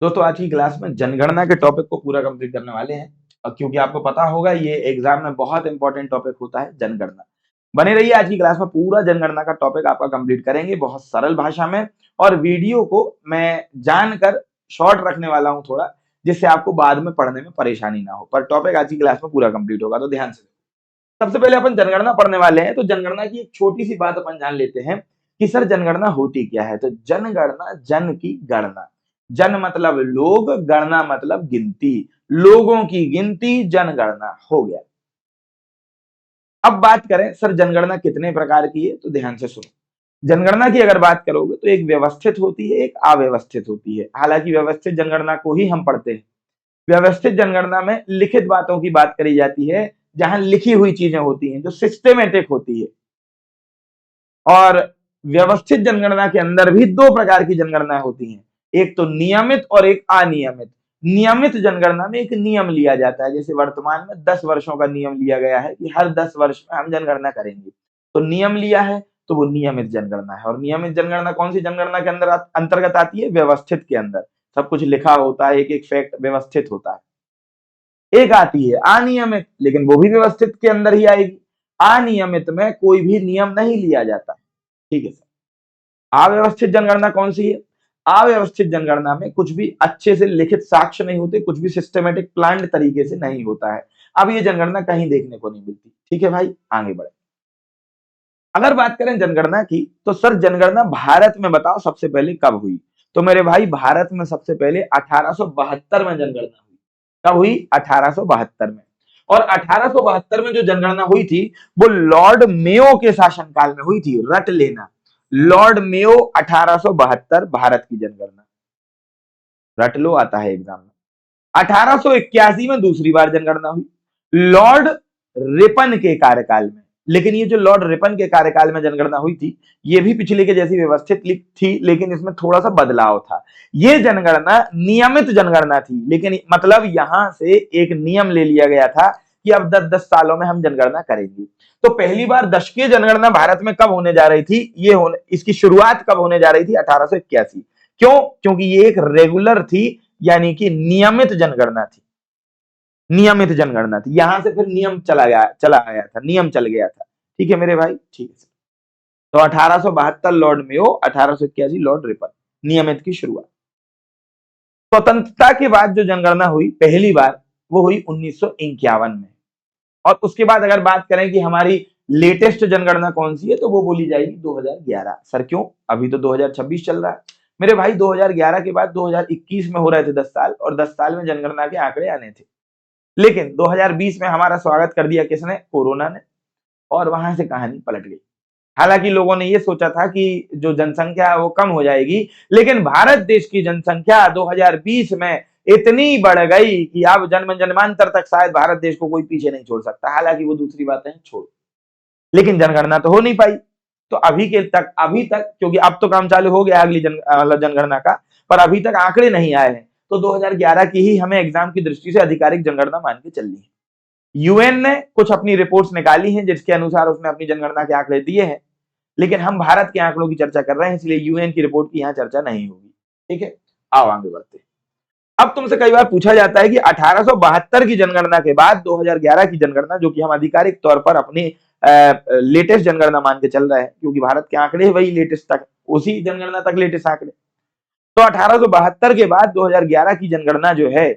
दोस्तों आज की क्लास में जनगणना के टॉपिक को पूरा कंप्लीट करने वाले हैं और क्योंकि आपको पता होगा ये एग्जाम में बहुत इंपॉर्टेंट टॉपिक होता है जनगणना। बने रहिए, आज की क्लास में पूरा जनगणना का टॉपिक आपका कंप्लीट करेंगे बहुत सरल भाषा में। और वीडियो को मैं जानकर शॉर्ट रखने वाला हूं थोड़ा, जिससे आपको बाद में पढ़ने में परेशानी ना हो, पर टॉपिक आज की क्लास में पूरा कंप्लीट होगा, तो ध्यान से। सबसे पहले अपन जनगणना पढ़ने वाले हैं, तो जनगणना की एक छोटी सी बात अपन जान लेते हैं कि सर जनगणना होती क्या है। तो जनगणना, जन की गणना, जन मतलब लोग, गणना मतलब गिनती, लोगों की गिनती जनगणना हो गया। अब बात करें सर जनगणना कितने प्रकार की है, तो ध्यान से सुनो। जनगणना की अगर बात करोगे तो एक व्यवस्थित होती है, एक अव्यवस्थित होती है। हालांकि व्यवस्थित जनगणना को ही हम पढ़ते हैं। व्यवस्थित जनगणना में लिखित बातों की बात करी जाती है, जहां लिखी हुई चीजें होती हैं, जो सिस्टेमेटिक होती है। और व्यवस्थित जनगणना के अंदर भी दो प्रकार की जनगणना होती हैं, एक तो नियमित और एक अनियमित। नियमित जनगणना में एक नियम लिया जाता है, जैसे वर्तमान में 10 वर्षों का नियम लिया गया है कि हर 10 वर्ष में हम जनगणना करेंगे, तो नियम लिया है, तो वो नियमित जनगणना है। और नियमित जनगणना कौन सी जनगणना के अंदर अंतर्गत आती है? व्यवस्थित के अंदर सब कुछ लिखा होता है, एक एक फैक्ट व्यवस्थित होता है। एक आती है अनियमित, लेकिन वो भी व्यवस्थित के अंदर ही आएगी। अनियमित में कोई भी नियम नहीं लिया जाता। ठीक है सर। अव्यवस्थित जनगणना कौन सी है? अव्यवस्थित जनगणना में कुछ भी अच्छे से लिखित साक्ष्य नहीं होते, कुछ भी सिस्टमेटिक प्लान्ड तरीके से नहीं होता है। अब ये जनगणना कहीं देखने को नहीं मिलती। ठीक है भाई, आगे बढ़े। अगर बात करें जनगणना की, तो सर जनगणना भारत में बताओ सबसे पहले कब हुई? तो मेरे भाई भारत में सबसे पहले 1872 में जनगणना हुई। कब हुई? 1872 में। और 1872 में जो जनगणना हुई थी वो लॉर्ड मेयो के शासनकाल में हुई थी। रट लेना, लॉर्ड मेयो 1872 भारत की जनगणना। रट लो, आता है एग्जाम में। 1881 में दूसरी बार जनगणना हुई, लॉर्ड रिपन के कार्यकाल में। लेकिन ये जो लॉर्ड रिपन के कार्यकाल में जनगणना हुई थी, ये भी पिछले के जैसी व्यवस्थित थी, लेकिन इसमें थोड़ा सा बदलाव था। ये जनगणना नियमित जनगणना थी, लेकिन मतलब यहां से एक नियम ले लिया गया था कि अब 10-10 सालों में हम जनगणना करेंगे। तो पहली बार दशकीय जनगणना भारत में कब होने जा रही थी? इसकी शुरुआत कब होने जा रही थी? 1881। क्यों? क्योंकि ये एक रेगुलर थी, यानी कि नियमित जनगणना थी। नियमित जनगणना थी, यहां से फिर नियम चला आया था, नियम चल गया था। ठीक है मेरे भाई, ठीक है। तो 1872 लॉर्ड मेयो, 1881 लॉर्ड रिपन, नियमित की शुरुआत। स्वतंत्रता के बाद जो जनगणना हुई पहली बार, वो हुई 1951 में। और उसके बाद अगर बात करें कि हमारी लेटेस्ट जनगणना कौन सी है, तो वो बोली जाएगी 2011। सर क्यों? अभी तो 2026 चल रहा है मेरे भाई। 2011 के बाद 2021 में हो रहे थे 10 साल, और 10 साल में जनगणना के आंकड़े आने थे। लेकिन 2020 में हमारा स्वागत कर दिया किसने? कोरोना ने। और वहां से कहानी पलट गई। हालांकि लोगों ने यह सोचा था कि जो जनसंख्या है वो कम हो जाएगी, लेकिन भारत देश की जनसंख्या 2020 में इतनी बढ़ गई कि अब जन्म जन्मांतर तक शायद भारत देश को कोई पीछे नहीं छोड़ सकता। हालांकि वो दूसरी बातें छोड़, लेकिन जनगणना तो हो नहीं पाई। तो अभी तक क्योंकि अब तो काम चालू हो गया अगली जनगणना का, पर अभी तक आंकड़े नहीं आए हैं। तो 2011 की ही हमें एग्जाम की दृष्टि से आधिकारिक जनगणना मान के चलनी है। यूएन ने कुछ अपनी रिपोर्ट्स निकाली हैं, जिसके अनुसार उसने अपनी जनगणना के आंकड़े दिए हैं, लेकिन हम भारत के आंकड़ों की चर्चा कर रहे हैं, इसलिए यूएन की रिपोर्ट की यहां चर्चा नहीं होगी। ठीक है, आओ आगे बढ़ते हैं। अब तुमसे कई बार पूछा जाता है कि 1872 की जनगणना के बाद 2011 की जनगणना, जो कि हम आधिकारिक तौर पर अपनी लेटेस्ट जनगणना मान के चल रहे हैं, क्योंकि भारत के आंकड़े वही लेटेस्ट तक, उसी जनगणना तक लेटेस्ट आंकड़े। तो 1872 के बाद 2011 की जनगणना जो है,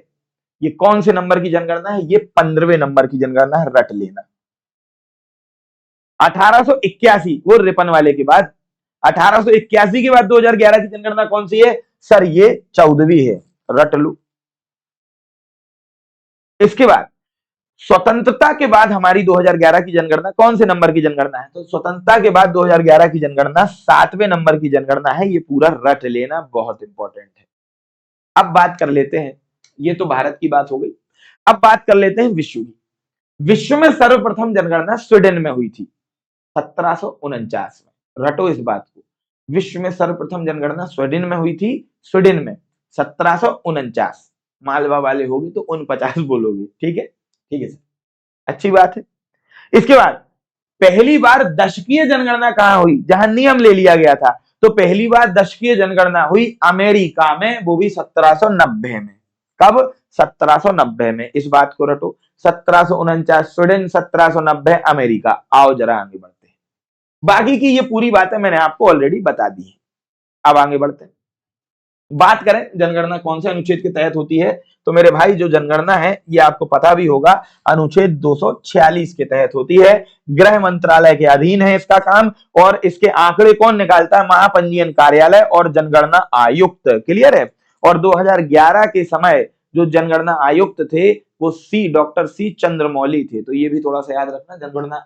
ये कौन से नंबर की जनगणना है? ये 15वें नंबर की जनगणना है। रट लेना। 1881 वो रिपन वाले के बाद, 1881 के बाद 2011 की जनगणना कौन सी है? सर ये 14वीं है। रट लो। इसके बाद स्वतंत्रता के बाद हमारी 2011 की जनगणना कौन से नंबर की जनगणना है? तो स्वतंत्रता के बाद 2011 की जनगणना 7वें नंबर की जनगणना है। ये पूरा रट लेना, बहुत इंपॉर्टेंट है। अब बात कर लेते हैं, ये तो भारत की बात हो गई। अब बात कर लेते हैं विश्व की। विश्व में सर्वप्रथम जनगणना स्वीडन में हुई थी 1749 में। रटो इस बात को, विश्व में सर्वप्रथम जनगणना स्वीडन में हुई थी। स्वीडन में 1749। मालवा वाले होगी तो 49 बोलोगे। ठीक है, ठीक है सर, अच्छी बात है। इसके बाद पहली बार दशकीय जनगणना कहां हुई? जहां नियम ले लिया गया था, तो पहली बार दशकीय जनगणना हुई अमेरिका में, वो भी 1790 में। कब? 1790 में। इस बात को रटो। 1749 स्वीडन, 1790 अमेरिका। आओ जरा आगे बढ़ते हैं। बाकी की ये पूरी बातें मैंने आपको ऑलरेडी बता दी है। अब आगे बढ़ते हैं। बात करें जनगणना कौन से अनुच्छेद के तहत होती है, तो मेरे भाई जो जनगणना है ये आपको पता भी होगा, अनुच्छेद 246 के तहत होती है। गृह मंत्रालय के अधीन है इसका काम, और इसके आंकड़े कौन निकालता है? महापंजीयन कार्यालय और जनगणना आयुक्त। क्लियर है? और 2011 के समय जो जनगणना आयुक्त थे वो डॉक्टर सी चंद्रमौली थे। तो ये भी थोड़ा सा याद रखना,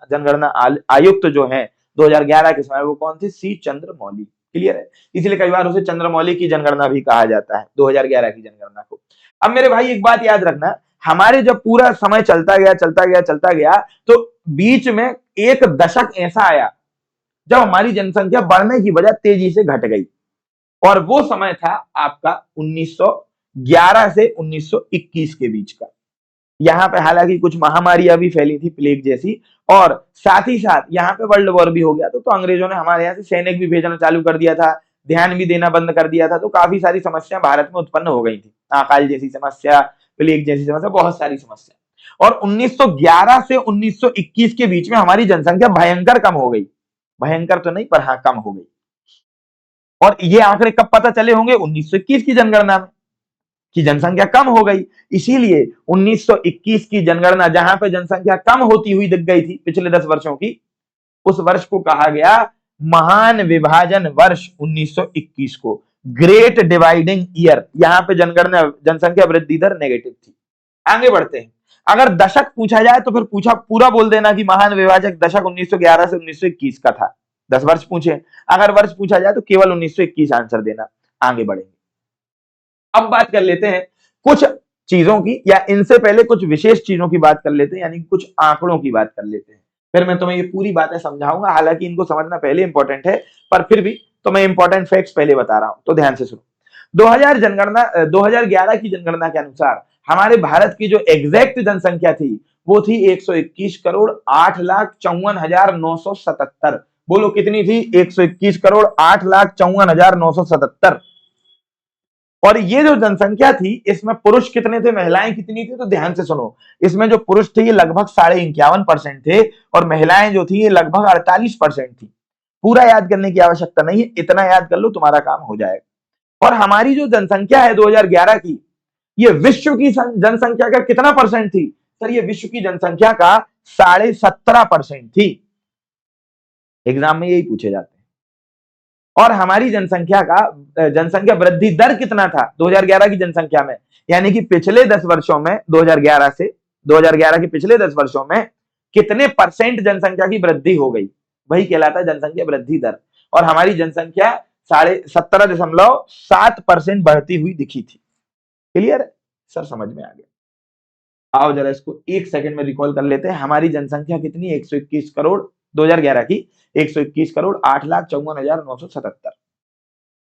जनगणना आयुक्त जो है 2011 के समय वो कौन थे? सी चंद्रमौली। क्लियर है? इसलिए कई बार उसे चंद्रमौली की जनगणना भी कहा जाता है, 2011 की जनगणना को। अब मेरे भाई एक बात याद रखना, हमारे जब पूरा समय चलता गया तो बीच में एक दशक ऐसा आया जब हमारी जनसंख्या बढ़ने की वजह तेजी से घट गई, और वो समय था आपका 1911 से 1921 के बीच का। यहाँ पे हालांकि कुछ महामारियां भी फैली थी, प्लेग जैसी, और साथ ही साथ यहाँ पे वर्ल्ड वॉर भी हो गया। तो अंग्रेजों ने हमारे यहाँ से सैनिक भी भेजना चालू कर दिया था, ध्यान भी देना बंद कर दिया था। तो काफी सारी समस्या भारत में उत्पन्न हो गई थी, अकाल जैसी समस्या, प्लेग जैसी समस्या, बहुत सारी समस्या। और 1911 से 1921 के बीच में हमारी जनसंख्या भयंकर कम हो गई। भयंकर तो नहीं, पर हाँ कम हो गई। और ये आंकड़े कब पता चले होंगे? 1921 की जनगणना में, की जनसंख्या कम हो गई। इसीलिए 1921 की जनगणना, जहां पे जनसंख्या कम होती हुई दिख गई थी पिछले 10 वर्षों की, उस वर्ष को कहा गया महान विभाजन वर्ष 1921 को, ग्रेट डिवाइडिंग ईयर। यहां पे जनगणना जनसंख्या वृद्धि दर नेगेटिव थी। आगे बढ़ते हैं। अगर दशक पूछा जाए तो फिर पूरा बोल देना कि महान विभाजक दशक 1911 से 1921 का था। 10 वर्ष पूछे, अगर वर्ष पूछा जाए तो केवल 1921 आंसर देना। आगे बढ़ेंगे। अब बात कर लेते हैं कुछ चीजों की, या इनसे पहले कुछ विशेष चीजों की बात कर लेते हैं, यानी कुछ आंकड़ों की बात कर लेते हैं। फिर मैं तुम्हें ये पूरी बातें समझाऊंगा। हालांकि इनको समझना पहले इंपॉर्टेंट है, पर फिर भी तो मैं इंपॉर्टेंट फैक्ट्स पहले बता रहा हूं, तो ध्यान से सुनो। 2011 की जनगणना के अनुसार हमारे भारत की जो एग्जैक्ट जनसंख्या थी वो थी 121 करोड़ 8,54,977। बोलो कितनी थी? 121 करोड़ 8,54,977। और ये जो जनसंख्या थी इसमें पुरुष कितने थे, महिलाएं कितनी थी? तो ध्यान से सुनो। इसमें जो पुरुष थे ये लगभग 51.5% थे, और महिलाएं जो थी ये लगभग 48% थी। पूरा याद करने की आवश्यकता नहीं है, इतना याद कर लो तुम्हारा काम हो जाएगा। और हमारी जो जनसंख्या है 2011 की, ये विश्व की जनसंख्या का कितना परसेंट थी? सर ये विश्व की जनसंख्या का 17.5% थी। एग्जाम में यही पूछे जाते हैं। और हमारी जनसंख्या वृद्धि दर कितना था 2011 की जनसंख्या में? यानी कि पिछले 10 वर्षों में 2011 के पिछले 10 वर्षों में कितने परसेंट जनसंख्या की वृद्धि हो गई, वही कहलाता है जनसंख्या वृद्धि दर। और हमारी जनसंख्या 17.7% बढ़ती हुई दिखी थी। क्लियर है? सर समझ में आ गया। आओ जरा इसको एक सेकंड में रिकॉल कर लेते हैं। हमारी जनसंख्या कितनी? 121 करोड़ 2011 की, 121 करोड़ 8,54,977,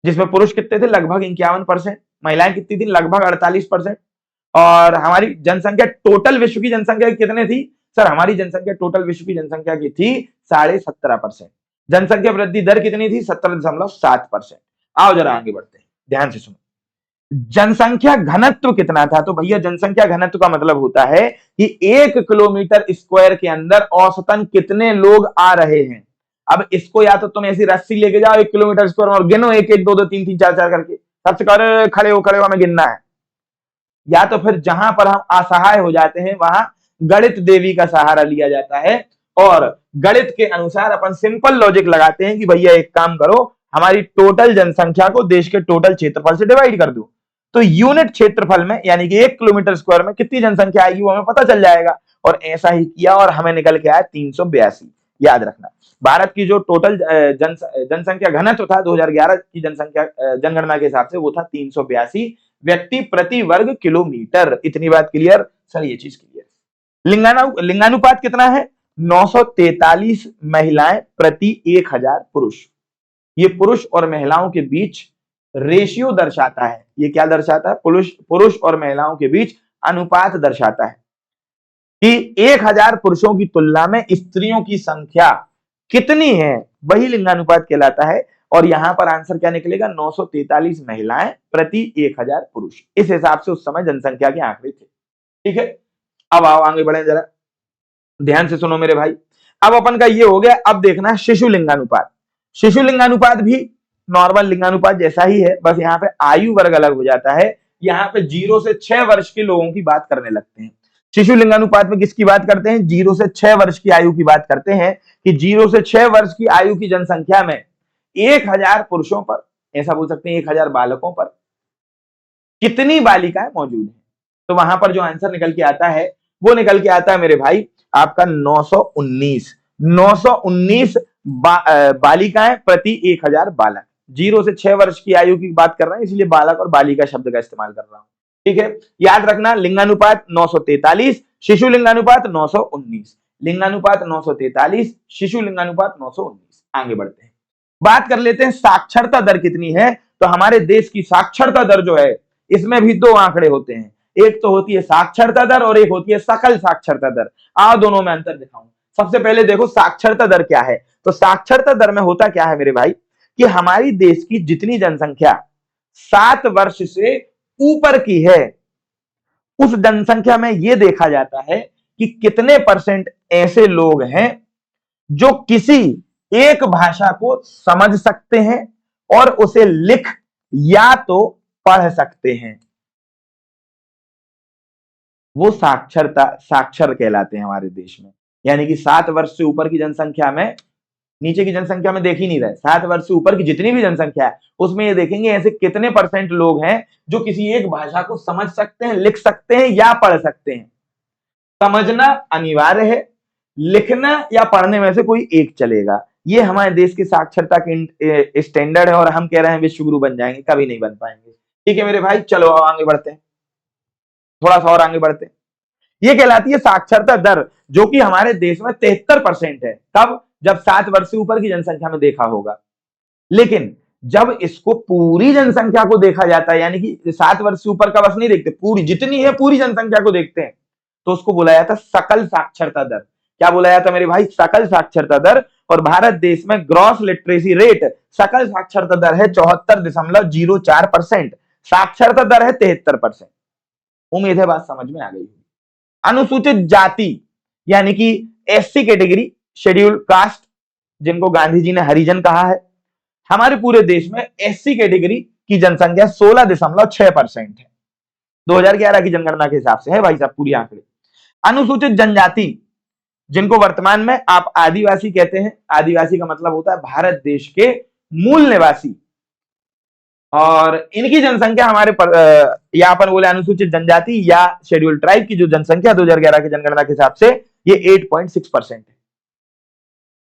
जिसमें पुरुष कितने थे? लगभग 51%। महिलाएं कितनी थी? लगभग 48%। और हमारी जनसंख्या टोटल विश्व की जनसंख्या कितने थी? सर हमारी जनसंख्या टोटल विश्व की जनसंख्या की थी 17.5%। जनसंख्या वृद्धि दर कितनी थी? 17.7%। आओ जरा आगे बढ़ते हैं, ध्यान से सुनो। जनसंख्या घनत्व कितना था? तो भैया जनसंख्या घनत्व का मतलब होता है कि 1 किलोमीटर स्क्वायर के अंदर औसतन कितने लोग आ रहे हैं। अब इसको या तो तुम ऐसी रस्सी लेके जाओ 1 किलोमीटर स्क्वायर और गिनो 1 1 2 2 3 3 4 4 करके, सबसे पहले खड़े हो हमें गिनना है। या तो फिर जहां पर हम असहाय हो जाते हैं वहां गणित देवी का सहारा लिया जाता है, और गणित के अनुसार अपन सिंपल लॉजिक लगाते हैं कि भैया एक काम करो, हमारी टोटल जनसंख्या को देश के टोटल क्षेत्रफल से डिवाइड कर दो, तो यूनिट क्षेत्रफल में यानी कि 1 किलोमीटर स्क्वायर में कितनी जनसंख्या आएगी वो हमें पता चल जाएगा। और ऐसा ही किया और हमें निकल के आया 382। याद रखना, भारत की जो टोटल जनसंख्या घनत्व था 2011 की जनगणना के हिसाब से वो था 382 व्यक्ति प्रति वर्ग किलोमीटर। इतनी बात क्लियर? सर ये चीज क्लियर। लिंगानुपात कितना है? 943 महिलाएं प्रति 1000 पुरुष। ये पुरुष और महिलाओं के बीच रेशियो दर्शाता है। ये क्या दर्शाता है? पुरुष और महिलाओं के बीच अनुपात दर्शाता है कि 1000 पुरुषों की तुलना में स्त्रियों की संख्या कितनी है, वही लिंगानुपात कहलाता है। और यहां पर आंसर क्या निकलेगा, 943 महिलाएं प्रति 1000 पुरुष। इस हिसाब से उस समय जनसंख्या के आंकड़े थे। ठीक है, अब आओ आगे बढ़े, जरा ध्यान से सुनो मेरे भाई। अब अपन का ये हो गया, अब देखना है शिशु लिंगानुपात। शिशु लिंगानुपात भी नॉर्मल लिंगानुपात जैसा ही है, बस यहाँ पे आयु वर्ग अलग हो जाता है। यहाँ पे 0 से 6 वर्ष के लोगों की बात करने लगते हैं। शिशु लिंगानुपात में किसकी बात करते हैं, 0 से 6 वर्ष की आयु की बात करते हैं कि 0 से 6 वर्ष की आयु की जनसंख्या में 1000 पुरुषों पर, ऐसा बोल सकते हैं 1000 बालकों पर कितनी बालिकाएं मौजूद हैं। तो वहां पर जो आंसर निकल के आता है वो निकल के आता है मेरे भाई आपका 919 बालिकाएं प्रति 1000 बालक। 0 से 6 वर्ष की आयु की बात कर रहे हैं, इसलिए बालक और बालिका शब्द का इस्तेमाल कर रहा हूं। ठीक है, याद रखना, लिंगानुपात 943, शिशु लिंगानुपात 919, लिंगानुपात 943, शिशु लिंगानुपात 919। आगे बढ़ते हैं, बात कर लेते हैं साक्षरता दर कितनी है। तो हमारे देश की साक्षरता दर जो है, इसमें भी दो आंकड़े होते हैं, एक तो होती है साक्षरता दर और एक होती है सकल साक्षरता दर। आओ दोनों में अंतर दिखाऊं। सबसे पहले देखो साक्षरता दर क्या है। तो साक्षरता दर में होता क्या है मेरे भाई कि हमारी देश की जितनी जनसंख्या 7 वर्ष से ऊपर की है, उस जनसंख्या में यह देखा जाता है कि कितने परसेंट ऐसे लोग हैं जो किसी एक भाषा को समझ सकते हैं और उसे लिख या तो पढ़ सकते हैं। वो साक्षर कहलाते हैं हमारे देश में। यानी कि 7 वर्ष से ऊपर की जनसंख्या में, नीचे की जनसंख्या में देख ही नहीं रहे, 7 वर्ष से ऊपर की जितनी भी जनसंख्या है उसमें ये देखेंगे ऐसे कितने परसेंट लोग हैं जो किसी एक भाषा को समझ सकते हैं, लिख सकते हैं या पढ़ सकते हैं। समझना अनिवार्य है, लिखना या पढ़ने में से कोई एक चलेगा। ये हमारे देश की साक्षरता के स्टैंडर्ड है और हम कह रहे हैं विश्व गुरु बन जाएंगे, कभी नहीं बन पाएंगे। ठीक है मेरे भाई, चलो आगे बढ़ते हैं, थोड़ा सा और आगे बढ़ते हैं। ये कहलाती है साक्षरता दर, जो कि हमारे देश में 73% है। तब जब 7 वर्ष से ऊपर की जनसंख्या में देखा होगा। लेकिन जब इसको पूरी जनसंख्या को देखा जाता है, यानी कि 7 वर्ष से ऊपर का बस नहीं देखते, पूरी जितनी है पूरी जनसंख्या को देखते हैं, तो उसको बुलाया जाता है सकल साक्षरता दर। क्या बुलाया था मेरे भाई, सकल साक्षरता दर। और भारत देश में ग्रॉस लिटरेसी रेट, सकल साक्षरता दर है 74.04%, साक्षरता दर है 73%। उम्मीद है बात समझ में आ गई। अनुसूचित जाति यानी कि एससी कैटेगरी, शेड्यूल्ड कास्ट, जिनको गांधी जी ने हरिजन कहा है, हमारे पूरे देश में एससी कैटेगरी की जनसंख्या 16.6% है। 2011 की जनगणना के हिसाब से है भाई साहब पूरी आंकड़े। अनुसूचित जनजाति, जिनको वर्तमान में आप आदिवासी कहते हैं, आदिवासी का मतलब होता है भारत देश के मूल निवासी, और इनकी जनसंख्या हमारे यहां पर बोले अनुसूचित जनजाति या शेड्यूल्ड ट्राइब की जो जनसंख्या 2011 की जनगणना के हिसाब से ये 8.6% है।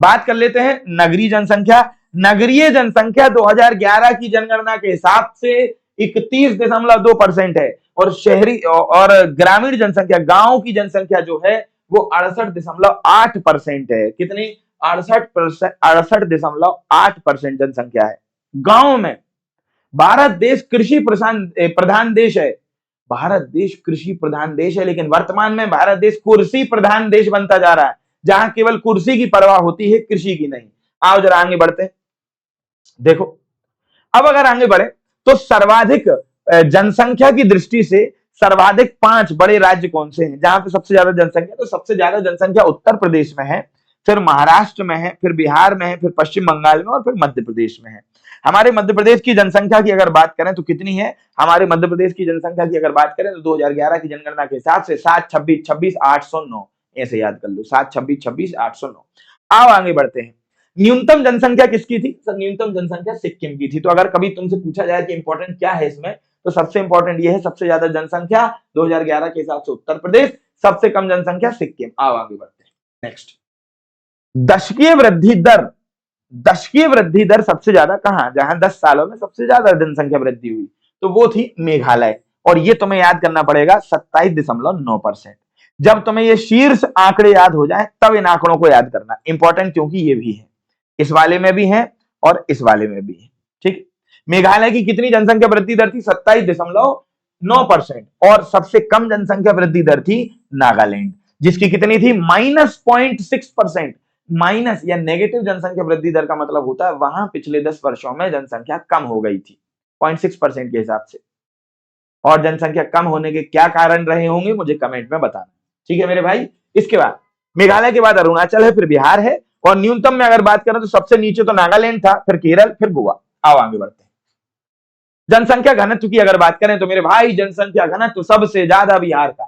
बात कर लेते हैं नगरीय जनसंख्या। नगरीय जनसंख्या 2011 की जनगणना के हिसाब से 31.2% है, और शहरी और ग्रामीण जनसंख्या, गांव की जनसंख्या जो है वो 68.8% है। कितनी, 68.8% जनसंख्या है गांव में। भारत देश कृषि प्रधान देश है, भारत देश कृषि प्रधान देश है, लेकिन वर्तमान में भारत देश कुर्सी प्रधान देश बनता जा रहा है, जहां केवल कुर्सी की परवाह होती है, कृषि की नहीं। आओ जरा आगे बढ़ते हैं। देखो अब अगर आगे बढ़े तो सर्वाधिक जनसंख्या की दृष्टि से सर्वाधिक 5 बड़े राज्य कौन से हैं जहां पे सबसे ज्यादा जनसंख्या, तो सबसे ज्यादा जनसंख्या उत्तर प्रदेश में है, फिर महाराष्ट्र में है, फिर बिहार में है, फिर पश्चिम बंगाल में और फिर मध्य प्रदेश में है। हमारे मध्य प्रदेश की जनसंख्या की अगर बात करें तो कितनी है, हमारे मध्य प्रदेश की जनसंख्या की अगर बात करें तो 2011 की जनगणना के हिसाब से 726,26,809, ऐसे याद कर लो 726,26,809। आओ आगे बढ़ते हैं। न्यूनतम जनसंख्या किसकी थी सर, न्यूनतम जनसंख्या सिक्किम की थी। तो अगर कभी तुमसे पूछा जाए कि इंपॉर्टेंट क्या है इसमें, तो सबसे इंपॉर्टेंट ये है, सबसे ज्यादा जनसंख्या 2011 के हिसाब से उत्तर प्रदेश, सबसे कम जनसंख्या सिक्किम। आओ आगे बढ़ते हैं। नेक्स्ट, दशकीय वृद्धि दर। दशकीय वृद्धि दर सबसे ज्यादा कहां, जहां 10 सालों में सबसे ज्यादा जनसंख्या वृद्धि हुई, तो वो थी मेघालय, और ये तुम्हें याद करना पड़ेगा 27.9%। जब तुम्हें ये शीर्ष आंकड़े याद हो जाए तब इन आंकड़ों को याद करना, इंपॉर्टेंट क्योंकि ये भी है, इस वाले में भी है और इस वाले में भी है। ठीक, मेघालय की कितनी जनसंख्या वृद्धि दर थी, 27.9%, और सबसे कम जनसंख्या वृद्धि दर थी नागालैंड, जिसकी कितनी थी, -0.6%। माइनस या नेगेटिव जनसंख्या वृद्धि दर का मतलब होता है वहां पिछले 10 वर्षों में जनसंख्या कम हो गई थी 0.6% के हिसाब से। और जनसंख्या कम होने के क्या कारण रहे होंगे मुझे कमेंट में बताना, ठीक है मेरे भाई। इसके बाद मेघालय के बाद अरुणाचल है, फिर बिहार है, और न्यूनतम में अगर बात करें तो सबसे नीचे तो नागालैंड था, फिर केरल, फिर गोवा। आओ आगे बढ़ते हैं। जनसंख्या घनत्व की अगर बात करें तो मेरे भाई जनसंख्या घनत्व सबसे ज्यादा बिहार का,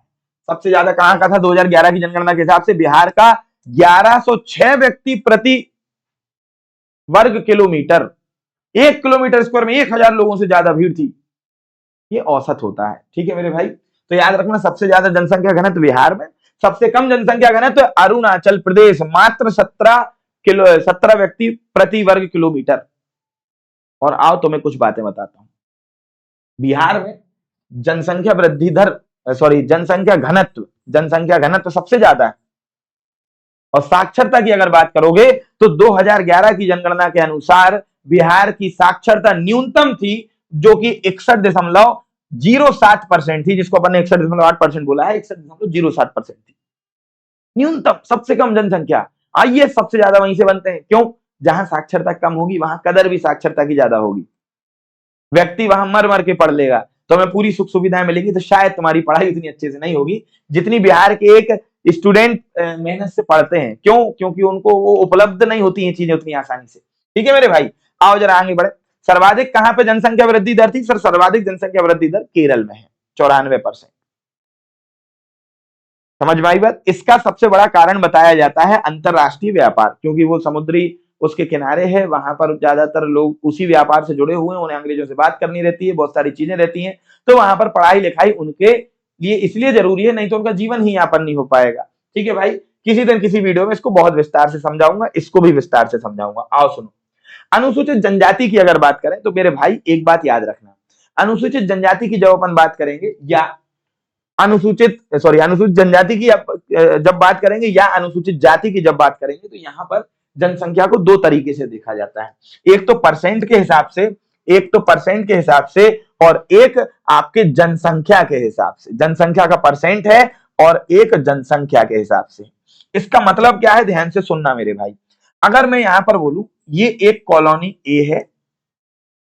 सबसे ज्यादा कहां का था 2011 की जनगणना के हिसाब से बिहार का 1106 व्यक्ति प्रति वर्ग किलोमीटर। 1 किलोमीटर स्क्वायर में 1000 लोगों से ज्यादा भीड़ थी, ये औसत होता है, ठीक है मेरे भाई। तो याद रखना सबसे ज्यादा जनसंख्या घनत्व बिहार में, सबसे कम जनसंख्या घनत्व अरुणाचल प्रदेश, मात्र 17 व्यक्ति प्रति वर्ग किलोमीटर। और आओ तुम्हें कुछ बातें बताता हूं। बिहार में जनसंख्या वृद्धि दर जनसंख्या घनत्व सबसे ज्यादा है। और साक्षरता की अगर बात करोगे तो 2011 की जनगणना के अनुसार बिहार की साक्षरता न्यूनतम थी जो कि 61.07% थी, जिसको अपन ने 61.8% बोला है, 61.07% थी न्यूनतम, सबसे कम जनसंख्या। आइए सबसे ज्यादा वहीं से बनते हैं, क्यों? जहां साक्षरता कम होगी वहां कदर भी साक्षरता की ज्यादा होगी। व्यक्ति वहां मर मर के पढ़ लेगा, तो हमें पूरी सुख सुविधाएं मिलेगी, तो शायद तुम्हारी पढ़ाई उतनी अच्छे से नहीं होगी जितनी बिहार के एक स्टूडेंट मेहनत से पढ़ते हैं। क्यों? क्योंकि उनको वो उपलब्ध नहीं होती हैं चीजें उतनी आसानी से, ठीक है मेरे भाई। आओ जरा आगे बढ़े। सर्वाधिक कहां पे जनसंख्या वृद्धि दर थी? सर सर्वाधिक जनसंख्या वृद्धि दर केरल में है, 94%। समझ में आई बात? इसका सबसे बड़ा कारण बताया जाता है अंतरराष्ट्रीय व्यापार, क्योंकि वो समुद्री उसके किनारे है, वहां पर ज्यादातर लोग उसी व्यापार से जुड़े हुए हैं, उन्हें अंग्रेजों से बात करनी रहती है, बहुत सारी चीजें रहती हैं, तो वहां पर पढ़ाई लिखाई उनके लिए इसलिए जरूरी है, नहीं तो उनका जीवन ही यापन नहीं हो पाएगा, ठीक है भाई। किसी दिन किसी वीडियो में इसको बहुत विस्तार से समझाऊंगा, इसको भी विस्तार से समझाऊंगा। आओ सुनो। अनुसूचित जनजाति की अगर बात करें तो मेरे भाई एक बात याद रखना, अनुसूचित जनजाति की जब अपन बात करेंगे या अनुसूचित जनजाति की जब बात करेंगे या अनुसूचित जाति की जब बात करेंगे, तो यहाँ पर जनसंख्या को दो तरीके से देखा जाता है। एक तो परसेंट के हिसाब से, और एक आपके जनसंख्या के हिसाब से। जनसंख्या का परसेंट है और एक जनसंख्या के हिसाब से। इसका मतलब क्या है, ध्यान से सुनना मेरे भाई। अगर मैं यहां पर बोलूं ये एक कॉलोनी ए है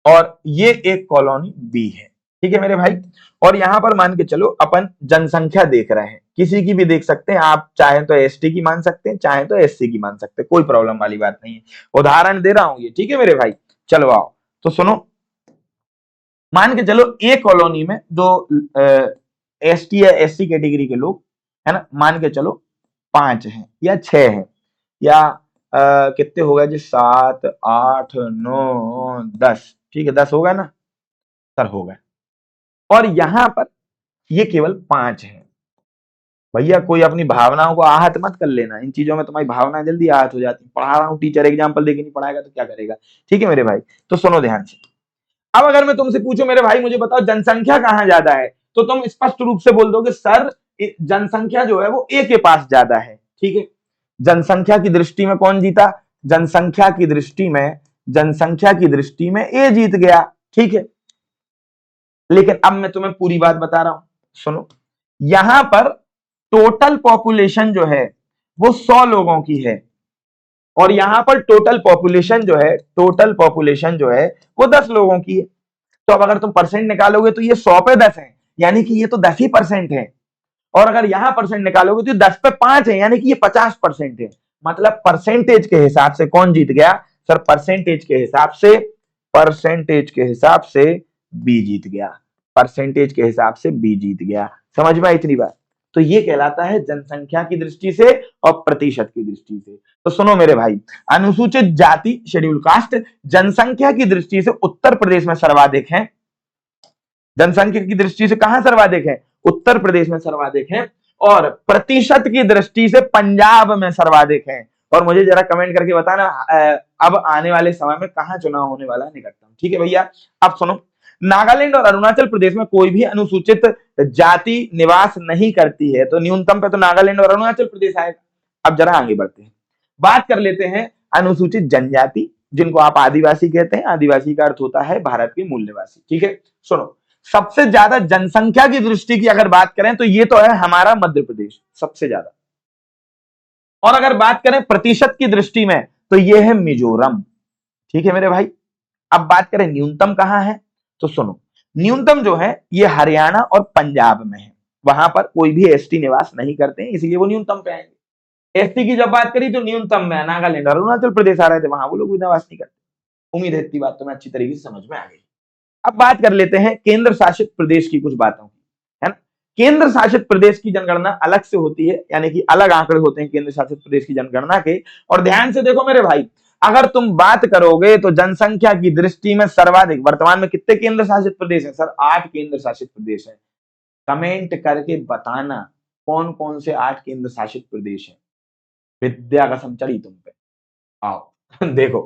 और ये एक कॉलोनी बी है, ठीक है मेरे भाई। और यहां पर मान के चलो अपन जनसंख्या देख रहे हैं, किसी की भी देख सकते हैं आप, चाहे तो एसटी की मान सकते हैं, चाहे तो एससी की मान सकते हैं, कोई प्रॉब्लम वाली बात नहीं है। उदाहरण दे रहा हूं ये, ठीक है मेरे भाई। चलो आओ तो सुनो। मान के चलो एक कॉलोनी में जो एसटी या एससी कैटेगरी के लोग है ना, मान के चलो 5 हैं या 6 हैं या कितने हो गए जी, 7 8 9 10, ठीक है 10 हो गए ना सर, हो गए। और यहां पर ये केवल 5 है। भैया कोई अपनी भावनाओं को आहत मत कर लेना, इन चीजों में तुम्हारी भावना जल्दी आहत हो जाती है। पढ़ा रहा हूं, टीचर एग्जाम्पल देके नहीं पढ़ाएगा तो क्या करेगा, ठीक है मेरे भाई। तो सुनो ध्यान से। अब अगर मैं तुमसे पूछूं मेरे भाई मुझे बताओ जनसंख्या कहां ज्यादा है, तो तुम स्पष्ट रूप से बोल दोगे सर जनसंख्या जो है वो ए के पास ज्यादा है, ठीक है। जनसंख्या की दृष्टि में कौन जीता? जनसंख्या की दृष्टि में ए जीत गया, ठीक है। लेकिन अब मैं तुम्हें पूरी बात बता रहा हूं, सुनो। यहां पर टोटल पॉपुलेशन जो है वो 100 लोगों की है, और यहां पर टोटल पॉपुलेशन जो है वो 10 लोगों की है। तो अब अगर तुम परसेंट निकालोगे तो ये 100 पे 10 है, यानी कि ये तो 10 ही परसेंट है। और अगर यहां परसेंट निकालोगे तो ये 10 पे 5 है, यानी कि ये 50% है। मतलब परसेंटेज के हिसाब से कौन जीत गया? सर परसेंटेज के हिसाब से बी जीत गया। समझ में इतनी बात? तो ये कहलाता है जनसंख्या की दृष्टि से और प्रतिशत की दृष्टि से। तो सुनो मेरे भाई, अनुसूचित जाति शेड्यूल कास्ट जनसंख्या की दृष्टि से उत्तर प्रदेश में सर्वाधिक है। जनसंख्या की दृष्टि से कहां सर्वाधिक है? उत्तर प्रदेश में सर्वाधिक है। और प्रतिशत की दृष्टि से पंजाब में सर्वाधिक है। और मुझे जरा कमेंट करके बताना अब आने वाले समय में कहां चुनाव होने वाला है निकटतम, ठीक है भैया। अब सुनो, नागालैंड और अरुणाचल प्रदेश में कोई भी अनुसूचित जाति निवास नहीं करती है, तो न्यूनतम पे तो नागालैंड और अरुणाचल प्रदेश आएगा। अब जरा आगे बढ़ते हैं, बात कर लेते हैं अनुसूचित जनजाति, जिनको आप आदिवासी कहते हैं। आदिवासी का अर्थ होता है भारत के मूल निवासी, ठीक है। सुनो, सबसे ज्यादा जनसंख्या की दृष्टि की अगर बात करें तो ये तो है हमारा मध्य प्रदेश, सबसे ज्यादा। और अगर बात करें प्रतिशत की दृष्टि में तो ये है मिजोरम। ठीक है मेरे भाई। अब बात करें न्यूनतम कहां है, तो सुनो, न्यूनतम जो है ये हरियाणा और पंजाब में है। वहां पर कोई भी एसटी निवास नहीं करते हैं, इसलिए वो न्यूनतम पे आएंगे। एसटी की जब बात करी तो न्यूनतम में नागालैंड और अरुणाचल प्रदेश आ रहे थे, वहां वो लोग भी निवास नहीं करते। उम्मीद है इतनी बात तुम्हें अच्छी तरीके से समझ में आ गई। अब बात कर लेते हैं केंद्र शासित प्रदेश की कुछ बातों की, है ना। केंद्र शासित प्रदेश की जनगणना अलग से होती है, यानी कि अलग आंकड़े होते हैं केंद्र शासित प्रदेश की जनगणना के। और ध्यान से देखो मेरे भाई, अगर तुम बात करोगे तो जनसंख्या की दृष्टि में सर्वाधिक वर्तमान में कितने केंद्र शासित प्रदेश हैं? सर 8 केंद्र शासित प्रदेश हैं। कमेंट करके बताना कौन कौन से 8 केंद्र शासित प्रदेश हैं। विद्या कसम चढ़ी तुम पे। आओ देखो,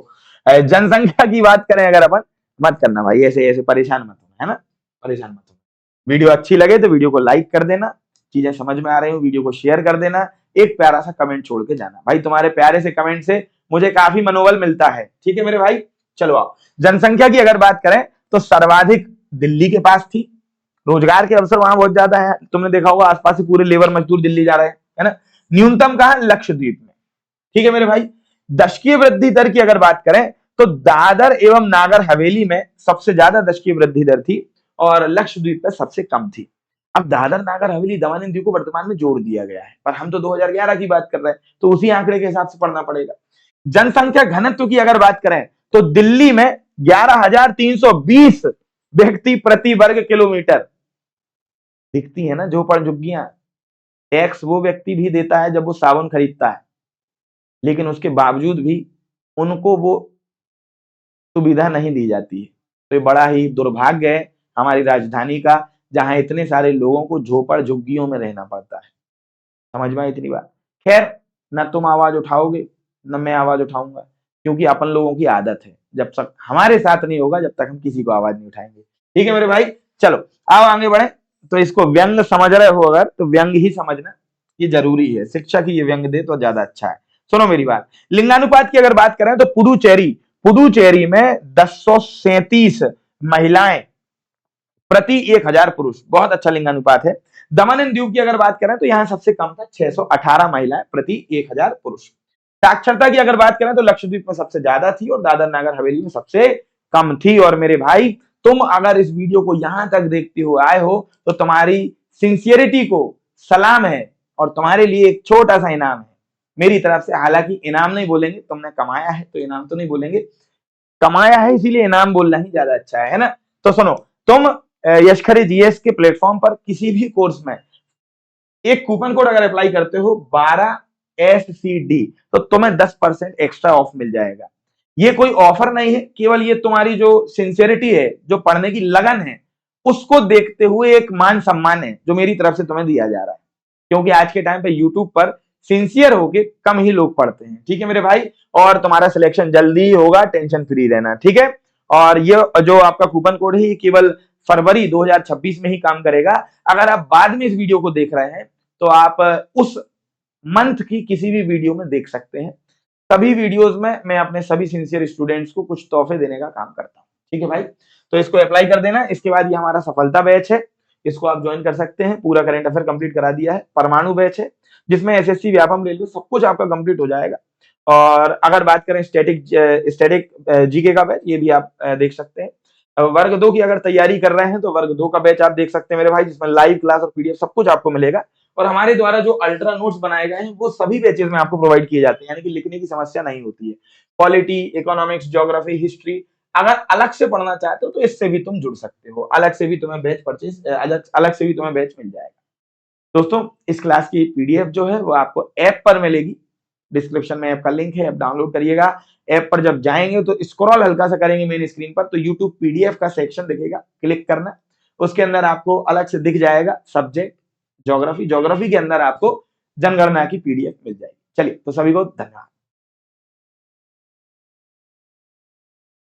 जनसंख्या की बात करें अगर अपन, मत करना भाई ऐसे ऐसे, परेशान मत होना, है ना, परेशान मत होना। वीडियो अच्छी लगे तो वीडियो को लाइक कर देना, चीजें समझ में आ रही हो वीडियो को शेयर कर देना, एक प्यारा सा कमेंट छोड़ के जाना। भाई तुम्हारे प्यारे से कमेंट से मुझे काफी मनोबल मिलता है। ठीक है मेरे भाई, चलो आओ। जनसंख्या की अगर बात करें तो सर्वाधिक दिल्ली के पास थी। रोजगार के अवसर वहां बहुत ज्यादा है, तुमने देखा होगा आसपास से पूरे लेबर मजदूर दिल्ली जा रहे हैं, है ना। न्यूनतम कहा? लक्षद्वीप में। ठीक है मेरे भाई। दशकीय वृद्धि दर की अगर बात करें तो दादर एवं नागर हवेली में सबसे ज्यादा दशकीय वृद्धि दर थी और लक्षद्वीप पे सबसे कम थी। अब दादर नागर हवेली दमन एंड दीव को वर्तमान में जोड़ दिया गया है, पर हम तो 2011 की बात कर रहे हैं, तो उसी आंकड़े के हिसाब से पढ़ना पड़ेगा। जनसंख्या घनत्व की अगर बात करें तो दिल्ली में 11,320 व्यक्ति प्रति वर्ग किलोमीटर। दिखती है ना झोपड़ झुग्गियां। टैक्स वो व्यक्ति भी देता है जब वो साबुन खरीदता है, लेकिन उसके बावजूद भी उनको वो सुविधा नहीं दी जाती है। तो ये बड़ा ही दुर्भाग्य है हमारी राजधानी का, जहां इतने सारे लोगों को झोपड़ झुग्गियों में रहना पड़ता है। समझ में आई इतनी बात? खैर, न तुम आवाज उठाओगे न मैं आवाज उठाऊंगा, क्योंकि अपन लोगों की आदत है, जब तक हमारे साथ नहीं होगा जब तक हम किसी को आवाज नहीं उठाएंगे। ठीक है मेरे भाई, चलो आओ आगे बढ़े। तो इसको व्यंग समझ रहे हो अगर, तो व्यंग ही समझना, ये जरूरी है। शिक्षा की ये व्यंग दे तो ज्यादा अच्छा है। सुनो मेरी बात, लिंगानुपात की अगर बात करें तो पुडुचेरी में 1037 महिलाएं प्रति 1000 पुरुष, बहुत अच्छा लिंगानुपात है। दमन एंड दीव की अगर बात करें तो यहां सबसे कम था, 618 महिलाएं प्रति 1000 पुरुष। साक्षरता की अगर बात करें तो लक्षद्वीप में सबसे ज्यादा थी और दादर नागर हवेली में सबसे कम थी। और मेरे भाई, तुम अगर इस वीडियो को यहां तक देखते हो आए हो तो तुम्हारी सिंसियरिटी को सलाम है, और तुम्हारे लिए एक छोटा सा इनाम है मेरी तरफ से। हालांकि इनाम नहीं बोलेंगे, तुमने कमाया है तो इनाम तो नहीं बोलेंगे, कमाया है इसीलिए इनाम बोलना ही ज्यादा अच्छा है ना। तो सुनो, तुम यशखरे जीएस के प्लेटफॉर्म पर किसी भी कोर्स में एक कूपन कोड अगर अप्लाई करते हो 12SCD, तो तुम्हें 10% एक्स्ट्रा ऑफ मिल जाएगा। ये कोई ऑफर नहीं है, केवल ये तुम्हारी जो सिंसियरिटी है, जो पढ़ने की लगन है, उसको देखते हुए एक मान सम्मान है जो मेरी तरफ से तुम्हें दिया जा रहा है। क्योंकि आज के टाइम पे यूट्यूब पर सिंसियर होके कम ही लोग पढ़ते हैं। ठीक है मेरे भाई, और तुम्हारा सिलेक्शन जल्दी ही होगा, टेंशन फ्री रहना। ठीक है, और ये जो आपका कूपन कोड है ये केवल फरवरी 2026 में ही काम करेगा। अगर आप बाद में इस वीडियो को देख रहे हैं तो आप उस मंथ की किसी भी वीडियो में देख सकते हैं। सभी वीडियोस में मैं अपने सभी सिंसियर स्टूडेंट्स को कुछ तोहफे देने का काम करता हूं। ठीक है भाई, तो इसको अप्लाई कर देना। इसके बाद ये हमारा सफलता बैच है, इसको आप ज्वाइन कर सकते हैं। पूरा करंट अफेयर कंप्लीट करा दिया है। परमाणु बैच है जिसमें एसएससी, व्यापम, रेलवे सब कुछ आपका कंप्लीट हो जाएगा। और अगर बात करें स्टैटिक जीके का बैच, ये भी आप देख सकते हैं। वर्ग 2 की अगर तैयारी कर रहे हैं तो वर्ग 2 का बैच आप देख सकते हैं मेरे भाई, जिसमें लाइव क्लास और पीडीएफ सब कुछ आपको मिलेगा। और हमारे द्वारा जो अल्ट्रा नोट्स बनाए गए हैं वो सभी बैचेस में आपको प्रोवाइड किए जाते हैं, यानी कि लिखने की समस्या नहीं होती है। पॉलिटी, इकोनॉमिक्स, ज्योग्राफी, हिस्ट्री अगर अलग से पढ़ना चाहते हो तो इससे भी तुम जुड़ सकते हो। अलग से भी तुम्हें बैच मिल जाएगा। दोस्तों, इस क्लास की पीडीएफ जो है वो आपको ऐप पर मिलेगी। डिस्क्रिप्शन में ऐप का लिंक है, ऐप डाउनलोड करिएगा। ऐप पर जब जाएंगे तो स्क्रॉल हल्का सा करेंगे मेन स्क्रीन पर तो यूट्यूब पीडीएफ का सेक्शन दिखेगा, क्लिक करना। उसके अंदर आपको अलग से दिख जाएगा सब्जेक्ट ज्योग्राफी के अंदर आपको जनगणना की पीडीएफ मिल जाएगी। चलिए, तो सभी को धन्यवाद।